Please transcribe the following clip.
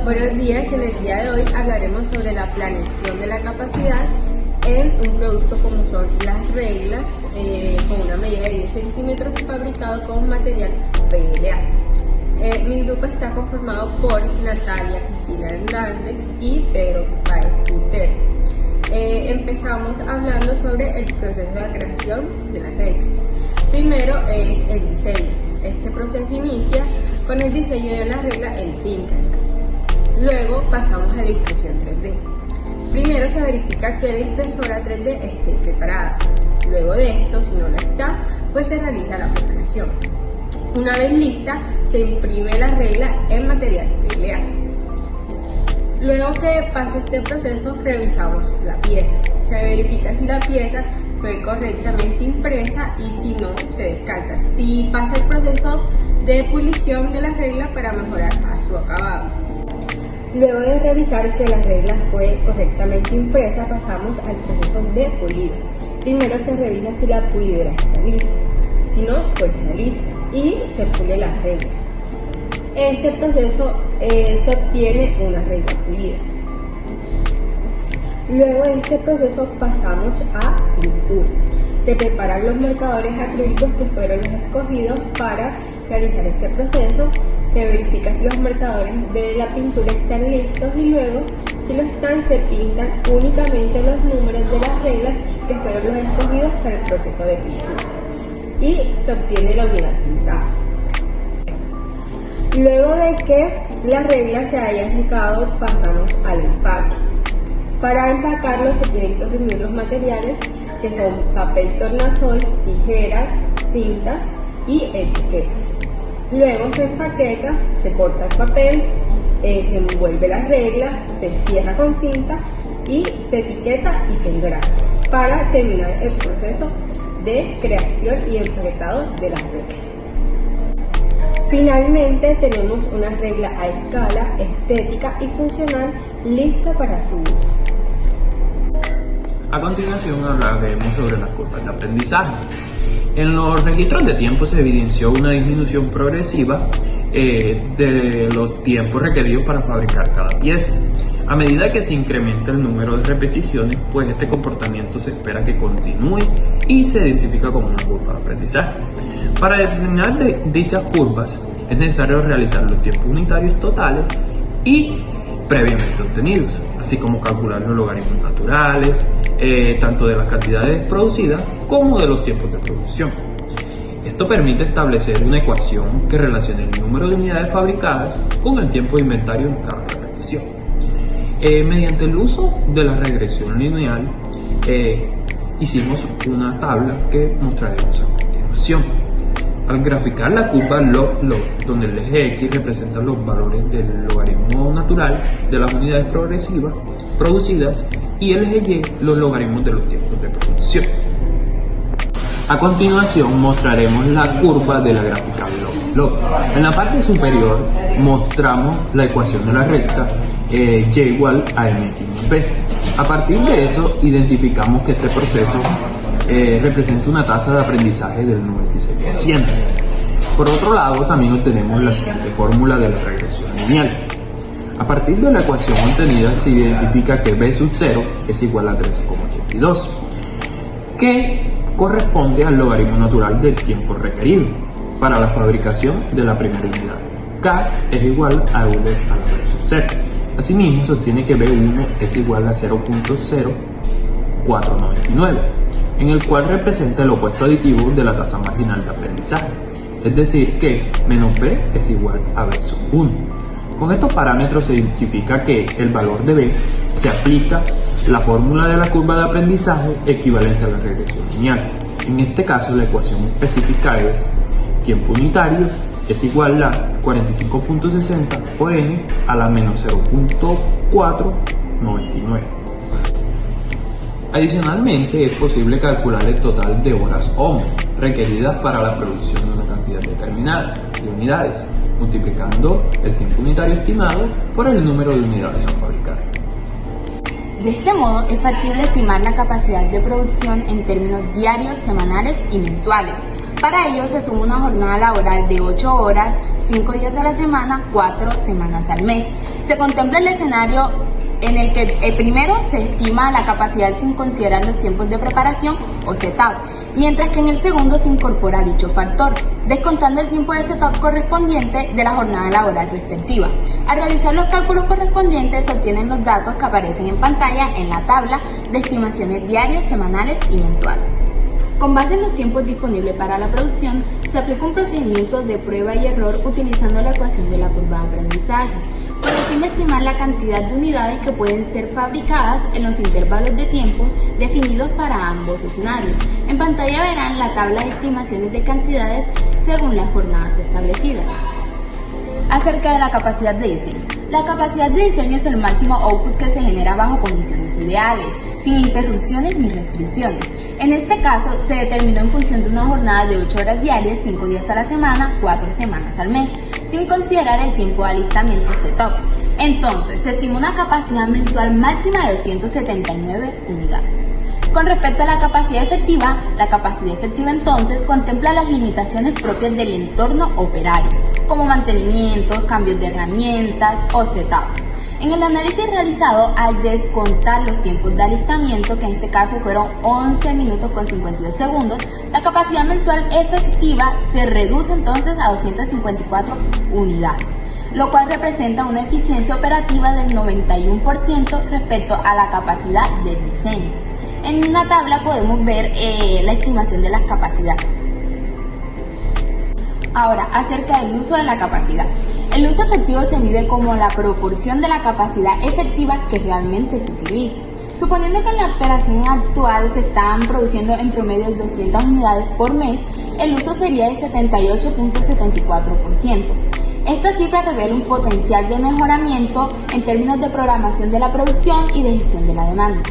Buenos días, en el día de hoy hablaremos sobre la planeación de la capacidad en un producto como son las reglas con una medida de 10 centímetros fabricado con material PLA. Mi grupo está conformado por Natalia Cristina Hernández y Pedro Páez Quintero. Empezamos hablando sobre el proceso de creación de las reglas. Primero es el diseño. Este proceso inicia con el diseño de la regla en Tinkercad. Luego pasamos a la impresión 3D. Primero se verifica que la impresora 3D esté preparada. Luego de esto, si no lo está, pues se realiza la preparación. Una vez lista, se imprime la regla en material PLA. Luego que pase este proceso, revisamos la pieza. Se verifica si la pieza fue correctamente impresa y si no, se descarta. Si pasa el proceso de pulición de la regla para mejorar a su acabado. Luego de revisar que la regla fue correctamente impresa, pasamos al proceso de pulido. Primero se revisa si la pulidora está lista. Si no, pues se alista y se pule la regla. Este proceso se obtiene una regla pulida. Luego de este proceso pasamos a pintura. Se preparan los marcadores acrílicos que fueron los escogidos para realizar este proceso. Se verifica si los marcadores de la pintura están listos y luego, si lo están, se pintan únicamente los números de las reglas que fueron los escogidos para el proceso de pintura. Y se obtiene la unidad pintada. Luego de que la regla se haya secado, pasamos al empaque. Para empacarlo se tienen que reunir los materiales que son papel tornasol, tijeras, cintas y etiquetas. Luego se empaqueta, se corta el papel, se envuelve la regla, se cierra con cinta y se etiqueta y se engrana para terminar el proceso de creación y empaquetado de las reglas. Finalmente tenemos una regla a escala, estética y funcional lista para su uso. A continuación hablaremos sobre las curvas de aprendizaje. En los registros de tiempo se evidenció una disminución progresiva de los tiempos requeridos para fabricar cada pieza. A medida que se incrementa el número de repeticiones, pues este comportamiento se espera que continúe y se identifica como una curva de aprendizaje. Para determinar dichas curvas es necesario realizar los tiempos unitarios totales y previamente obtenidos, así como calcular los logaritmos naturales, tanto de las cantidades producidas como de los tiempos de producción. Esto permite establecer una ecuación que relacione el número de unidades fabricadas con el tiempo de inventario en cada repetición. Mediante el uso de la regresión lineal, hicimos una tabla que mostraremos a continuación. Al graficar la curva log-log, donde el eje X representa los valores del logaritmo natural de las unidades progresivas producidas y el eje Y los logaritmos de los tiempos de producción. A continuación mostraremos la curva de la gráfica log-log. En la parte superior mostramos la ecuación de la recta y igual a mx+b. A partir de eso identificamos que este proceso representa una tasa de aprendizaje del 96%. Por otro lado, también obtenemos la siguiente fórmula de la regresión lineal. A partir de la ecuación obtenida se identifica que b sub 0 es igual a 3,82, que corresponde al logaritmo natural del tiempo requerido para la fabricación de la primera unidad. K es igual a v a la b sub 0. Asimismo, se obtiene que b1 es igual a 0.0499, en el cual representa el opuesto aditivo de la tasa marginal de aprendizaje, es decir que menos b es igual a b sub 1. Con estos parámetros se identifica que el valor de b se aplica la fórmula de la curva de aprendizaje equivalente a la regresión lineal. En este caso, la ecuación específica es tiempo unitario es igual a 45.60 por n a la menos 0.499. Adicionalmente, es posible calcular el total de horas ohm requeridas para la producción de una cantidad determinada de unidades, multiplicando el tiempo unitario estimado por el número de unidades a fabricar. De este modo, es factible estimar la capacidad de producción en términos diarios, semanales y mensuales. Para ello se suma una jornada laboral de 8 horas, 5 días a la semana, 4 semanas al mes. Se contempla el escenario en el que primero se estima la capacidad sin considerar los tiempos de preparación o setup, mientras que en el segundo se incorpora dicho factor, descontando el tiempo de setup correspondiente de la jornada laboral respectiva. Al realizar los cálculos correspondientes se obtienen los datos que aparecen en pantalla en la tabla de estimaciones diarias, semanales y mensuales. Con base en los tiempos disponibles para la producción, se aplica un procedimiento de prueba y error utilizando la ecuación de la curva de aprendizaje, con el fin de estimar la cantidad de unidades que pueden ser fabricadas en los intervalos de tiempo definidos para ambos escenarios. En pantalla verán la tabla de estimaciones de cantidades según las jornadas establecidas. Acerca de la capacidad de diseño. La capacidad de diseño es el máximo output que se genera bajo condiciones ideales, sin interrupciones ni restricciones. En este caso, se determinó en función de una jornada de 8 horas diarias, 5 días a la semana, 4 semanas al mes, sin considerar el tiempo de alistamiento setup. Entonces, se estimó una capacidad mensual máxima de 279 unidades. Con respecto a la capacidad efectiva entonces contempla las limitaciones propias del entorno operario, como mantenimientos, cambios de herramientas o setup. En el análisis realizado, al descontar los tiempos de alistamiento, que en este caso fueron 11 minutos con 52 segundos, la capacidad mensual efectiva se reduce entonces a 254 unidades, lo cual representa una eficiencia operativa del 91% respecto a la capacidad de diseño. En una tabla podemos ver la estimación de las capacidades. Ahora, acerca del uso de la capacidad. El uso efectivo se mide como la proporción de la capacidad efectiva que realmente se utiliza. Suponiendo que en la operación actual se están produciendo en promedio 200 unidades por mes, el uso sería de 78.74%. Esta cifra revela un potencial de mejoramiento en términos de programación de la producción y de gestión de la demanda.